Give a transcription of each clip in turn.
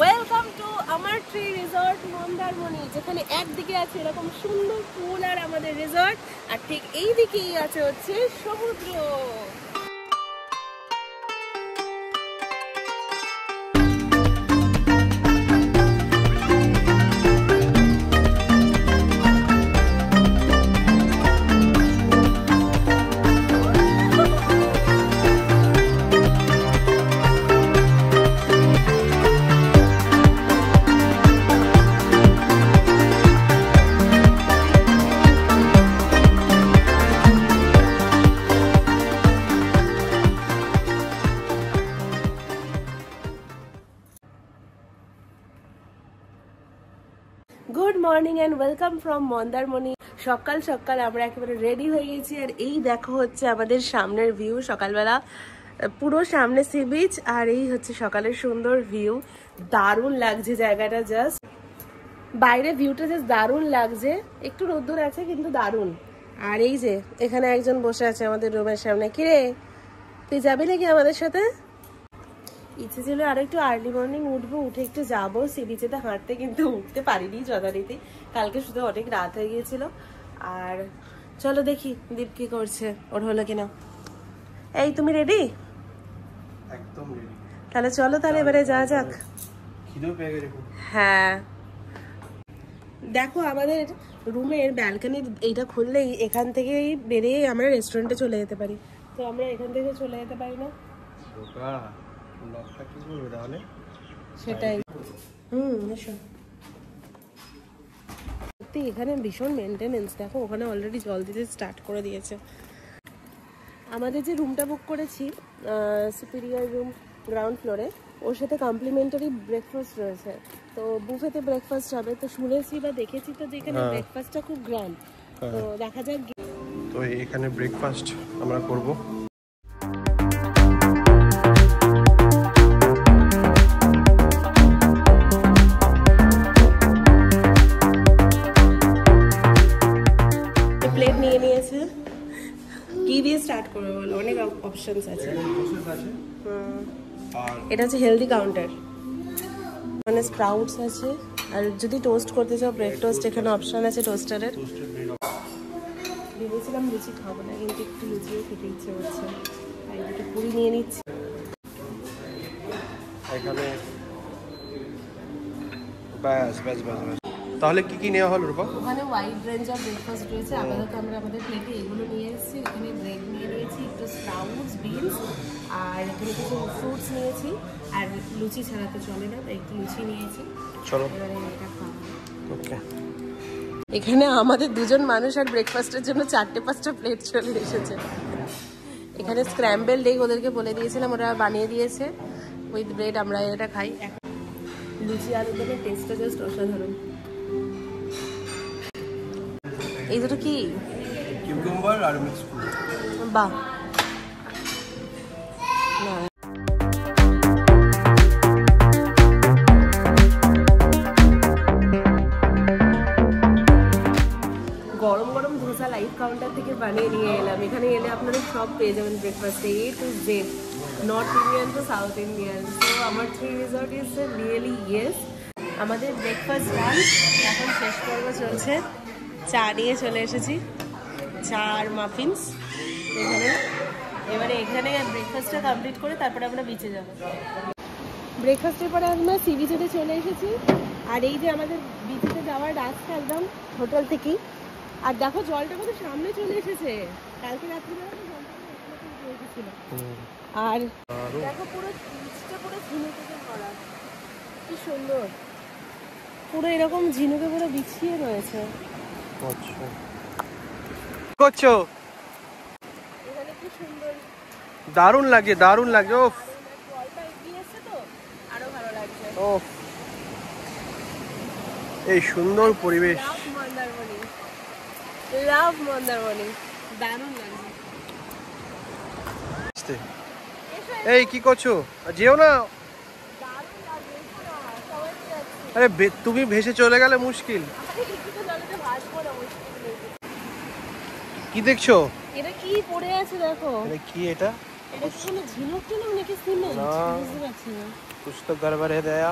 Welcome to আমার tree resort Mandarmani, যেখানে একদিকে আছে এরকম সুন্দর পুল আর আমাদের রিসর্ট, আর ঠিক এই দিকেই আছে হচ্ছে সমুদ্র। Good morning and welcome from Mandarmani. সকাল সকাল আমরা একেবারে রেডি হয়ে গেছি, আর এই দেখো হচ্ছে আমাদের সামনের ভিউ। সকালবেলা পুরো সামনে সি বিচ, আর এই হচ্ছে সকালের সুন্দর ভিউ। দারুণ লাগছে জায়গাটা, জাস্ট বাইরে ভিউটা জাস্ট দারুণ লাগছে। একটু রোদ্দুর আছে কিন্তু দারুণ। আর এই যে এখানে একজন বসে আছে আমাদের রুমের সামনে। কিরে, তুই যাবি নাকি আমাদের সাথে? ইচ্ছে ছিল আর একটু আর্লি মর্নিং উঠবো, উঠে একটু যাবো সি বিচেতে হাঁটতে, কিন্তু উঠতে পারিনি যথারীতি। কালকে শুধু অনেক রাত হয়ে গিয়েছিল। আর চলো দেখি দীপ কি করছে, ওর হলো কিনা। এই তুমি রেডি? একদম রেডি। তাহলে চলো, তাহলে এবারে যাওয়া যাক। হ্যাঁ, দেখো আমাদের রুমের ব্যালকনির এইটা খুললেই এখান থেকেই বেরিয়ে আমরা রেস্টুরেন্টে চলে যেতে পারি। তো আমরা এখান থেকে চলে যেতে পারি না, সেটাই। এসো। এখানে ভীষণ মেনটেনেন্স, দেখো ওখানে অলরেডি জল দিতে স্টার্ট করে দিয়েছে। আমাদের যে রুমটা বুক করেছি সুপিরিয়র রুম গ্রাউন্ড ফ্লোরে, ওর সাথে কমপ্লিমেন্টারি ব্রেকফাস্ট রয়েছে। তো বুফেতে ব্রেকফাস্ট হবে। তো শুনেছি বা দেখেছি তো যে এখানে ব্রেকফাস্টটা খুব গ্র্যান্ড। তো দেখা যাক। তো এখানে ব্রেকফাস্ট আমরা করব। প্লেট নিয়ে নিয়েছে। কি দিয়ে স্টার্ট করবে বলো? অনেক অপশনস আছে। এটা হচ্ছে হেলদি কাউন্টার, মানে স্প্রাউটস আছে, আর যদি টোস্ট করতে চাও ব্রেড টোস্ট এখানে অপশন আছে টোস্টারের। ভেবেছিলাম লুচি খাবো না, কিন্তু একটু লুচিও খেতে ইচ্ছে করছে, তাই দুটো পুরি নিয়ে নিচ্ছি। এখানে ব্যাস ব্যাস ব্যাস ব্যাস। তাহলে কি কি নেওয়া হলো রূপা? ওখানে ওয়াইড রেঞ্জ অফ ব্রেকফাস্ট রয়েছে। আপাতত আমরা আমাদের প্লেটে এগুলো নিয়ে এসেছি। এখানে ব্রেড নিয়ে নিয়েছি, একটু স্প্রাউটস, বিনস, আর এখানে কিছু ফ্রুটস নিয়েছি। আর লুচি ছাড়া তো চলে না, তাই একটু লুচি নিয়েছি। চলো এবারে এটা খাওয়া। ওকে। এখানে আমাদের দুজন মানুষ আর ব্রেকফাস্টের জন্য 4-5টা প্লেট চলে এসেছে। এখানে স্ক্র্যাম্বেলড এগ ওদেরকে বলে দিয়েছিলাম, ওরা বানিয়ে দিয়েছে উইথ ব্রেড। আমরা এটা খাই। লুচি আলুর দমের টেস্টটা জাস্ট অসাধারণ। এই দুটো কি? কিউকাম্বার আর মিক্সড ফ্রুট। বাহ, গরম গরম ধোসা লাইভ কাউন্টার থেকে বানিয়ে নিয়ে এলাম। এখানে এলে আপনারা সব পেয়ে যাবেন ব্রেকফাস্টে, A to Z, north Indian to south Indian. So আমার tree resort is really yes. আমাদের ব্রেকফাস্ট ডান, এখন শেষ পর্ব চলছে। চা নিয়ে চলে এসেছি, চা আর মাফিনস এখানে। এবারে এখানে ব্রেকফাস্টটা কমপ্লিট করে তারপরে আমরা বিচে যাব। ব্রেকফাস্টের পরে আমরা সি বিচেতে চলে এসেছি। আর এই যে আমাদের বিচেতে যাওয়ার রাস্তা একদম হোটেল থেকেই। আর দেখো জলটা কত সামনে চলে এসেছে। কালকে রাত্রিবেলা তো জলটা এসেছিল। আর দেখো পুরো বিচটা পুরো ঝিনুকে ভরা, কি সুন্দর। পুরো এরকম ঝিনুকে পুরো বিছিয়ে রয়েছে। আচ্ছা, করছো এখানে কি সুন্দর, দারুণ লাগছে, দারুণ লাগছে। ও জলটা এগিয়ে এসেছে তো আরো ভালো লাগছে। ও এই সুন্দর পরিবেশ। মন্দারমণি, লাভ মন্দারমণি, দারুণ লাগছে। এই কি করছো? যেও না। আরে তুমি ভেসে চলে গেলে মুশকিল। কি দেখছো? এটা কি পড়ে আছে দেখো। কি এটা? এটা কি কোনো ঝিনুক টিনুক নাকি সিমেন্ট? বুঝতে পারছি না। कुछ तो गड़बड़ है दया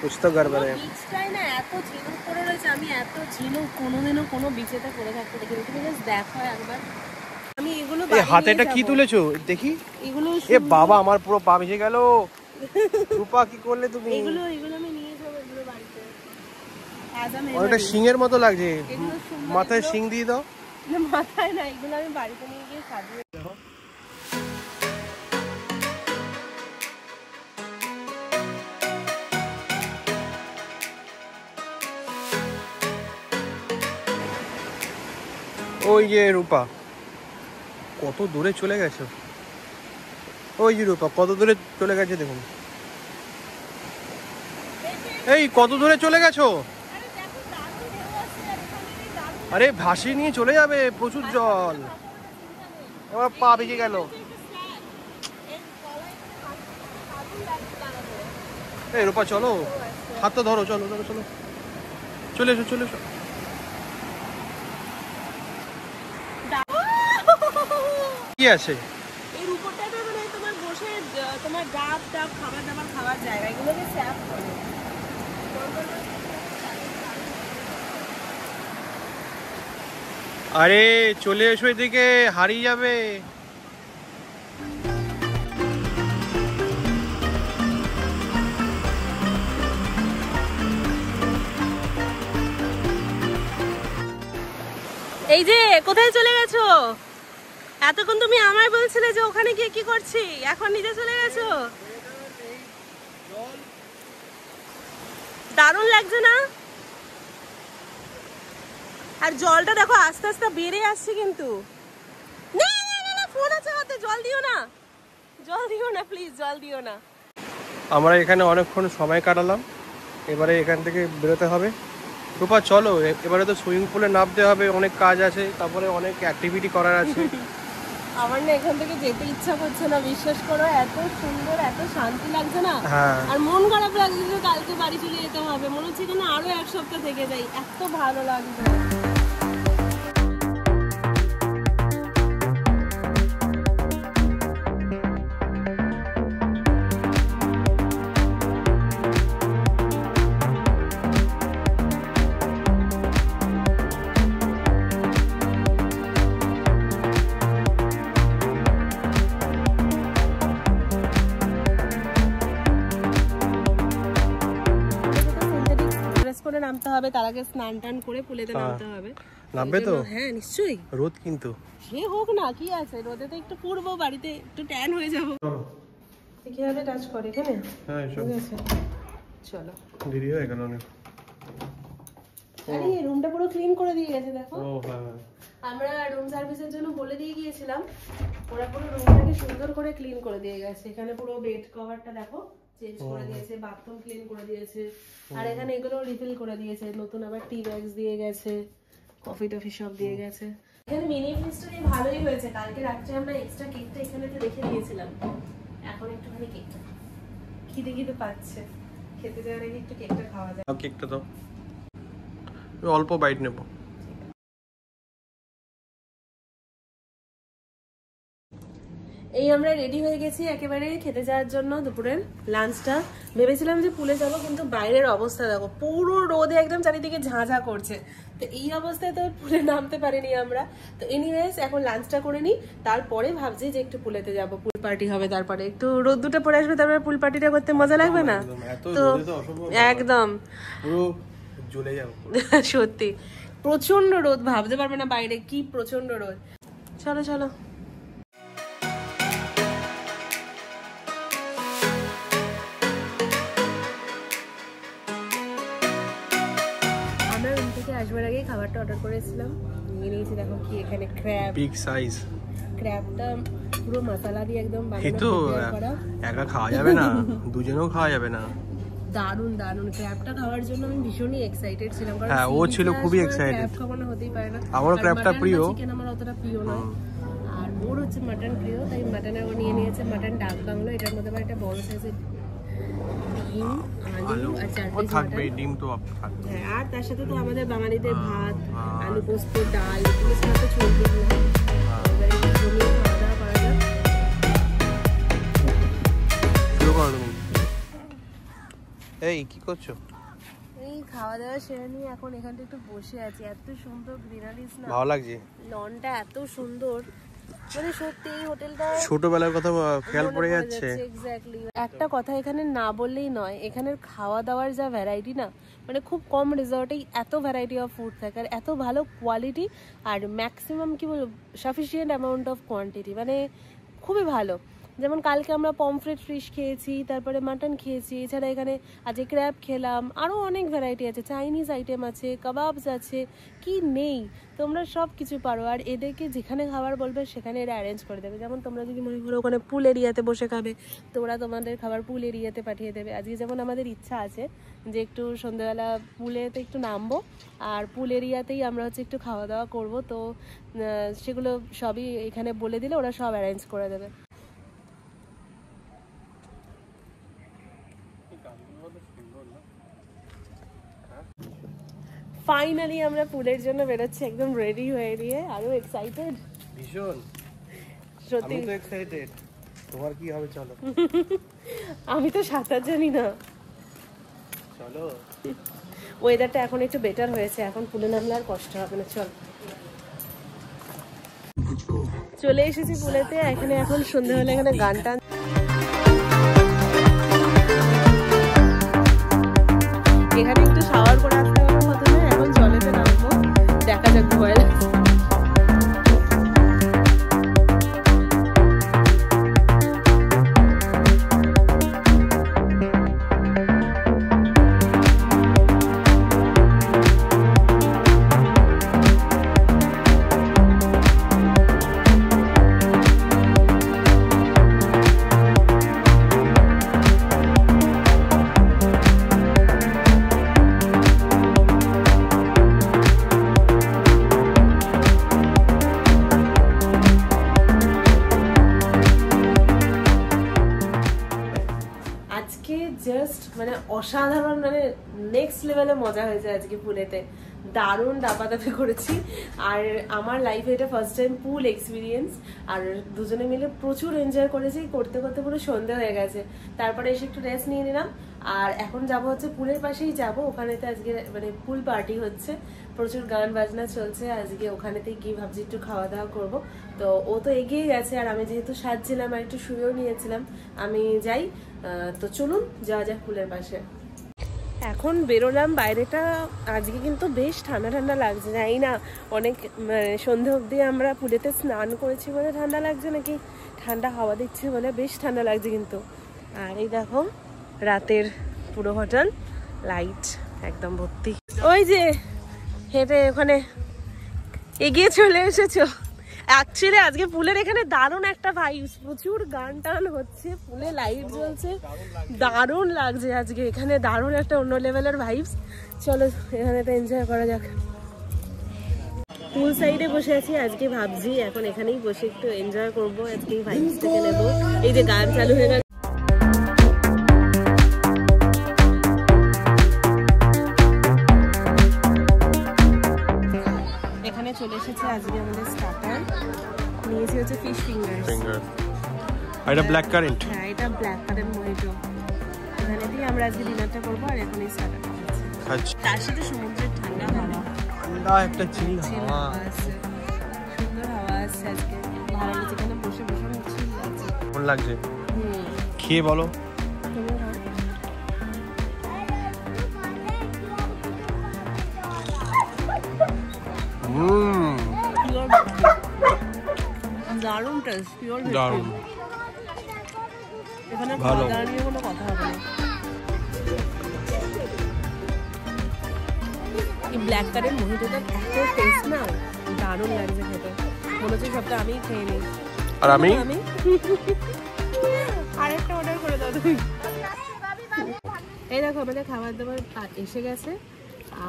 कुछ तो गड़बड़ है বিচটাই না এত ঝিনুক পড়ে রয়েছে, আমি এত ঝিনুক কোনোদিনও কোনো বিচেতে পড়ে থাকতে দেখিনি। তুমি জাস্ট দেখো একবার। আমি এগুলো এই হাতেটা কি তুলেছো দেখি। এগুলো এ বাবা আমার পুরো পা ভিজে গেল। রূপা কি করলে তুমি? এগুলো আমি নিয়ে যাবো এগুলো বাড়িতে। আজ আমি ওটা শিঙের মতো লাগছে, মাথায় শিং দিয়ে দাও। না মাথায় না, এগুলো আমি বাড়িতে নিয়ে গিয়ে সাজিয়ে দেবো। ওই যে রূপা কত দূরে চলে গেছে, ওই যে রূপা কত দূরে চলে গেছে দেখুন। এই কত দূরে চলে গেছো? আরে ভাসিয়ে নিয়ে চলে যাবে, প্রচুর জল। আমার পা ভিজে গেল। এই রূপা চলো, হাত তো ধরো, চলো চলো চলো, চলে এসো চলে এসো। কি আছে এর উপরটাতে মানে তোমার বসে তোমার ডাব খাবার দাবার খাওয়ার জায়গা, এগুলোকে স্যাপ করে। আরে চলে এসো এদিকে, হারিয়ে যাবে। এই যে কোথায় চলে গেছো? এতক্ষণ তুমি আমায় বলছিলে যে ওখানে গিয়ে কি করছি, এখন নিজে চলে গেছো। দারুণ লাগছে না? আর জলটা দেখো আস্তে আস্তে বেড়ে আসছে কিন্তু। না না না, ফোন আছে হাতে, জল দিও না, জল দিও না প্লিজ, জল দিও না। আমরা এখানে অনেকক্ষণ সময় কাটালাম, এবারে এখান থেকে বেরোতে হবে। রূপা চলো, এবারে তো সুইমিং পুলে নামতে হবে, অনেক কাজ আছে, তারপরে অনেক অ্যাক্টিভিটি করার আছে। আমার না এখান থেকে যেতে ইচ্ছা করছে না, বিশ্বাস করো, এত সুন্দর এত শান্তি লাগছে না। আর মন খারাপ লাগছে যে কালকে বাড়ি চলে যেতে হবে, মনে হচ্ছে এখানে আরো এক সপ্তাহ থেকে যাই, এত ভালো লাগছে। নামতে হবে, তার আগে স্নান টান করে পুলেতে নামতে হবে। নামবে তো? হ্যাঁ নিশ্চয়ই। রোদ কিন্তু সে হোক না, কি আছে, রোদে তো একটু পুড়বো, বাড়িতে একটু ট্যান হয়ে যাবো। কিভাবে টাচ করে এখানে? হ্যাঁ ঠিক আছে চলো, দেরি হয়ে গেল অনেক। আরে এই রুমটা পুরো ক্লিন করে দিয়ে গেছে দেখো। ও হ্যাঁ, আমরা রুম সার্ভিসের জন্য বলে দিয়ে গিয়েছিলাম, ওরা পুরো রুমটাকে সুন্দর করে ক্লিন করে দিয়ে গেছে। এখানে পুরো বেড কভারটা দেখো চেঞ্জ করে দিয়েছে, বাথরুম ক্লিন করে দিয়েছে, আর এখানে এগুলো রিফিল করে দিয়েছে, নতুন আবার টি ব্যাগস দিয়ে গেছে, কফি টফি সব দিয়ে গেছে। এখানে মিনি ফ্রিজটা ভালোই হয়েছে, কালকে রাত্রে আমরা এক্সট্রা কেকটা এখানে তো রেখে দিয়েছিলাম। এখন একটুখানি কেকটা খিদে খিদে পাচ্ছে, খেতে যাওয়ার আগে একটু কেকটা খাওয়া যায়। কেকটা দাও, অল্প বাইট নেব। এই আমরা রেডি হয়ে গেছি একেবারে খেতে যাওয়ার জন্য দুপুরের লাঞ্চটা। ভেবেছিলাম যে পুলে যাবো, কিন্তু বাইরের অবস্থা দেখো, পুরো রোদে একদম চারিদিকে ঝাঁঝা করছে, তো এই অবস্থায় তো পুলে নামতে পারিনি আমরা। তো এনিওয়েজ এখন লাঞ্চটা করে নিই, তারপরে ভাবছি যে একটু পুলেতে যাবো, পুল পার্টি হবে, তারপরে একটু রোদ দুটো পরে আসবে, তারপরে পুল পার্টিটা করতে মজা লাগবে না? তো একদম পুরো জ্বলে যাবো। সত্যি প্রচন্ড রোদ, ভাবতে পারবে না বাইরে কি প্রচন্ড রোদ। চলো চলো। আমরা রুম থেকে আসবার আগেই খাবারটা অর্ডার করেছিলাম, নিয়ে নিয়েছি দেখো কি এখানে ক্র্যাব, বিগ সাইজ ক্র্যাবটা পুরো মশলা দিয়ে একদম বানানো করা। একা খাওয়া যাবে না, দুজনেও খাওয়া যাবে না। দারুন দারুন, ক্র্যাবটা খাওয়ার জন্য আমি ভীষণই এক্সাইটেড ছিলাম, কারণ হ্যাঁ ও ছিল খুবই এক্সাইটেড। ক্র্যাব খাওয়ানো হতেই পারে না, আমার ক্র্যাবটা প্রিয়, চিকেন আমার অতটা প্রিয় না, আর ওর হচ্ছে মাটন প্রিয়, তাই মাটনের ও নিয়ে নিয়েছে মাটন ডাক বাংলো। এটার মধ্যে আবার একটা বড় সাইজের ডিম, আলু আর চারটে থাকবে, ডিম তো থাকবে। হ্যাঁ, আর তার সাথে তো আমাদের বাঙালিদের ভাত, আলু পোস্ত, ডাল, এগুলো ছাড়া তো চলবে না। এবারে জমিয়ে খাওয়া দাওয়া করা যাক। করো তুমি। এই কি করছো? এই খাওয়া দাওয়া সেরে নিয়ে এখন এখানটা একটু বসে আছি। এত সুন্দর গ্রিনারিস না, ভালো লাগছে। লনটা এত সুন্দর, মানে সত্যি এই হোটেলটা ছোটবেলার কথা খেয়াল পড়ে যাচ্ছে। এক্স্যাক্টলি। একটা কথা এখানে না বললেই নয়, এখানের খাওয়া দাওয়ার যা ভ্যারাইটি না, মানে খুব কম রিসর্টেই এত ভ্যারাইটি অফ ফুড থাকে আর এত ভালো কোয়ালিটি, আর ম্যাক্সিমাম কি বলবো সাফিসিয়েন্ট অ্যামাউন্ট অফ কোয়ান্টিটি, মানে খুবই ভালো। যেমন কালকে আমরা পমফ্রেট ফিশ খেয়েছি, তারপরে মাটন খেয়েছি, এছাড়া এখানে আজকে ক্র্যাব খেলাম, আরও অনেক ভ্যারাইটি আছে, চাইনিজ আইটেম আছে, কাবাবস আছে, কি নেই, তোমরা সব কিছু পারো। আর এদেরকে যেখানে খাবার বলবে সেখানে এরা অ্যারেঞ্জ করে দেবে। যেমন তোমরা যদি মনে করো ওখানে পুল এরিয়াতে বসে খাবে, তোমরা তোমাদের খাবার পুল এরিয়াতে পাঠিয়ে দেবে। আজকে যেমন আমাদের ইচ্ছা আছে যে একটু সন্ধ্যেবেলা পুলেতে একটু নামবো, আর পুল এরিয়াতেই আমরা হচ্ছে একটু খাওয়া দাওয়া করবো, তো সেগুলো সবই এখানে বলে দিলে ওরা সব অ্যারেঞ্জ করে দেবে। ফাইনালি আমরা পুলের জন্য বেরোচ্ছি, একদম রেডি হয়ে দিয়ে, আরো এক্সাইটেড ভীষণ, সত্যি। আমি তো এক্সাইটেড, তোমার কি হবে চলো। আমি তো সাঁতার জানি না, চলো। ওয়েদারটা এখন একটু বেটার হয়েছে, এখন পুলে নামলে আর কষ্ট হবে না। চল, চলে এসেছি পুলেতে। এখানে এখন সন্ধ্যাবেলা এখানে গান টান, এখানে একটু শাওয়ার করে আসতে হবে প্রথমে, এখন জলেতে নামবো, দেখা যাক ভয় লাগছে। জাস্ট মানে অসাধারণ, মানে নেক্সট লেভেলে মজা হয়েছে আজকে পুলেতে, দারুণ দাপাদাপি করেছি। আর আমার লাইফে এটা ফার্স্ট টাইম পুল এক্সপিরিয়েন্স, আর দুজনে মিলে প্রচুর এনজয় করেছি, করতে করতে পুরো সন্ধ্যা হয়ে গেছে। তারপরে এসে একটু রেস্ট নিয়ে নিলাম, আর এখন যাব হচ্ছে পুলের পাশেই যাব, ওখানেতে আজকে মানে পুল পার্টি হচ্ছে, প্রচুর গান বাজনা চলছে আজকে, ওখানেতেই গিয়ে ভাবছি একটু খাওয়া দাওয়া করবো। তো ও তো এগিয়ে গেছে, আর আমি যেহেতু সাজছিলাম আর একটু শুয়েও নিয়েছিলাম, আমি যাই। তো চলুন যাওয়া যাক পুলের পাশে। এখন বেরোলাম, বাইরেটা আজকে কিন্তু বেশ ঠান্ডা ঠান্ডা লাগছে, জানি না অনেক সন্ধে অবধি আমরা পুলেতে স্নান করেছি বলে ঠান্ডা লাগছে, নাকি ঠান্ডা হাওয়া দিচ্ছে বলে বেশ ঠান্ডা লাগছে কিন্তু। আর এই দেখো রাতের পুরো হোটেল লাইট একদম ভর্তি। ওই যে হেঁটে ওখানে এগিয়ে চলে এসেছো। অ্যাকচুয়ালি আজকে পুলের এখানে দারুণ একটা ভাইবস, প্রচুর গান টান হচ্ছে, পুলে লাইট জ্বলছে, দারুণ লাগছে আজকে এখানে, দারুণ একটা অন্য লেভেলের ভাইবস। চলো এখানে তো এনজয় করা যাক। পুল সাইডে বসে আছি আজকে, ভাবছি এখন এখানেই বসে একটু এনজয় করবো, আজকে এই ভাইবসটাকে নেবো। এই যে গান চালু হয়ে গেল, এখানে চলে এসেছে আজকে আমাদের স্টার্টার, নিয়েছি হচ্ছে ফিশ ফিঙ্গার, আর এটা ব্ল্যাক কারেন্ট। হ্যাঁ এটা ব্ল্যাক কারেন্ট মোহিতো, এখানে দিয়ে আমরা আজকে ডিনারটা করবো, আর এখন এই স্টার্টারটা খাচ্ছি। তার সাথে সমুদ্রের ঠান্ডা হাওয়া, ঠান্ডা একটা চিল হাওয়া আছে, সুন্দর হাওয়া আছে আজকে, ভালো লাগছে এখানে বসে বসে, চিল লাগছে। কেমন লাগছে খেয়ে বলো? দারুণ টেস্ট, পিওর দারুণ, এখানে খাওয়া দাওয়া নিয়ে কোনো কথা হবে না। এই ব্ল্যাক কারেন্ট মোহিতোটা এত টেস্ট না, দারুণ লাগছে খেতে, মনে হচ্ছে সবটা আমিই খেয়ে নিই। আর আমি আরেকটা অর্ডার করে দাও তুমি। এই দেখো আমাদের খাবার দাবার এসে গেছে,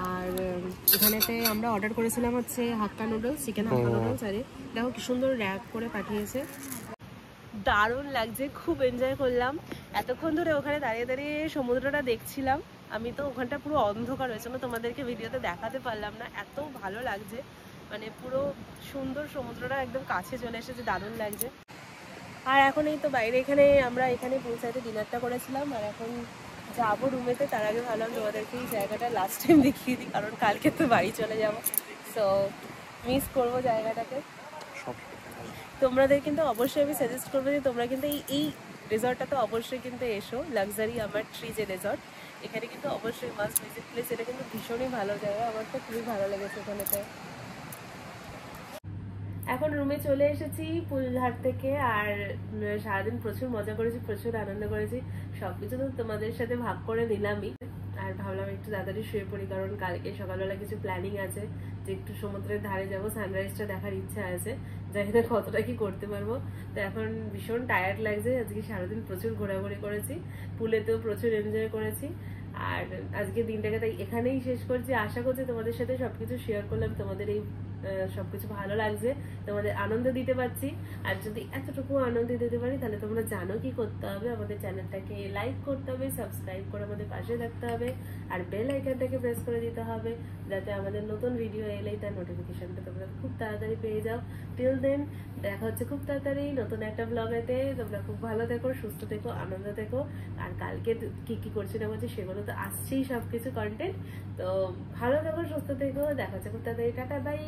আর এখানেতে আমরা অর্ডার করেছিলাম হচ্ছে হাক্কা নুডলস, চিকেন হাক্কা নুডলস, আরে দেখো কি সুন্দর র্যাপ করে পাঠিয়েছে, দারুণ লাগছে, খুব এনজয় করলাম। এতক্ষণ ধরে ওখানে দাঁড়িয়ে দাঁড়িয়ে সমুদ্রটা দেখছিলাম, আমি তো ওখানটা পুরো অন্ধকার হয়েছে না, তোমাদেরকে ভিডিওতে দেখাতে পারলাম না, এত ভালো লাগছে, মানে পুরো সুন্দর সমুদ্রটা একদম কাছে চলে এসেছে, দারুণ লাগছে। আর এখন এই তো বাইরে আমরা এখানে পৌঁছাতে ডিনারটা করেছিলাম, আর এখন যাবো রুমেতে। তার আগে ভাবলাম তোমাদেরকে এই জায়গাটা লাস্ট টাইম দেখিয়ে দিই, কারণ কালকে তো বাড়ি চলে যাবো, সো মিস করবো জায়গাটাকে। তোমাদের কিন্তু অবশ্যই আমি সাজেস্ট করবো যে তোমরা কিন্তু এই রিসর্টটাতে অবশ্যই কিন্তু এসো, লাক্সারি আমার ট্রি যে রিসর্ট, এখানে কিন্তু অবশ্যই মাস্ট ভিজিট প্লেস। এটা কিন্তু ভীষণই ভালো জায়গা, আমার তো খুবই ভালো লেগেছে এখানেতে। এখন রুমে চলে এসেছি পুলঘাট থেকে, আর সারাদিন প্রচুর মজা করেছি, প্রচুর আনন্দ করেছি, সবকিছু তো তোমাদের সাথে ভাগ করে নিলামই। আর ভাবলাম একটু তাড়াতাড়ি শুয়ে পড়ি, কারণ কালকে সকালবেলা কিছু প্ল্যানিং আছে, যে একটু সমুদ্রের ধারে যাব, সানরাইজটা দেখার ইচ্ছা আছে, জানি না কতটা কি করতে পারবো। তো এখন ভীষণ টায়ার্ড লাগছে, আজকে সারাদিন প্রচুর ঘোরাঘুরি করেছি, পুলেতেও প্রচুর এনজয় করেছি, আর আজকে দিনটাকে তাই এখানেই শেষ করছি। আশা করছি তোমাদের সাথে সবকিছু শেয়ার করলাম, তোমাদের এই সবকিছু ভালো লাগছে, তোমাদের আনন্দ দিতে পারছি। আর যদি এতটুকু আনন্দ দিতে পারি, তাহলে তোমরা জানো কি করতে হবে, আমাদের চ্যানেলটাকে লাইক করতে হবে, সাবস্ক্রাইব করে আমাদের পাশে থাকতে হবে, আর বেল আইকনটাকে প্রেস করে দিতে হবে, যাতে আমাদের নতুন ভিডিও এলেই তার নোটিফিকেশনটা তোমরা খুব তাড়াতাড়ি পেয়ে যাও। টিল দেন দেখা হচ্ছে খুব তাড়াতাড়ি নতুন একটা ব্লগেতে। তোমরা খুব ভালো থেকো, সুস্থ থেকো, আনন্দ থেকো। আর কালকে কি কি করছি না করছি সেগুলো তো আসছেই সবকিছু কন্টেন্ট। তো ভালো থেকো, সুস্থ থেকো, দেখা হচ্ছে খুব তাড়াতাড়ি। Tata, by.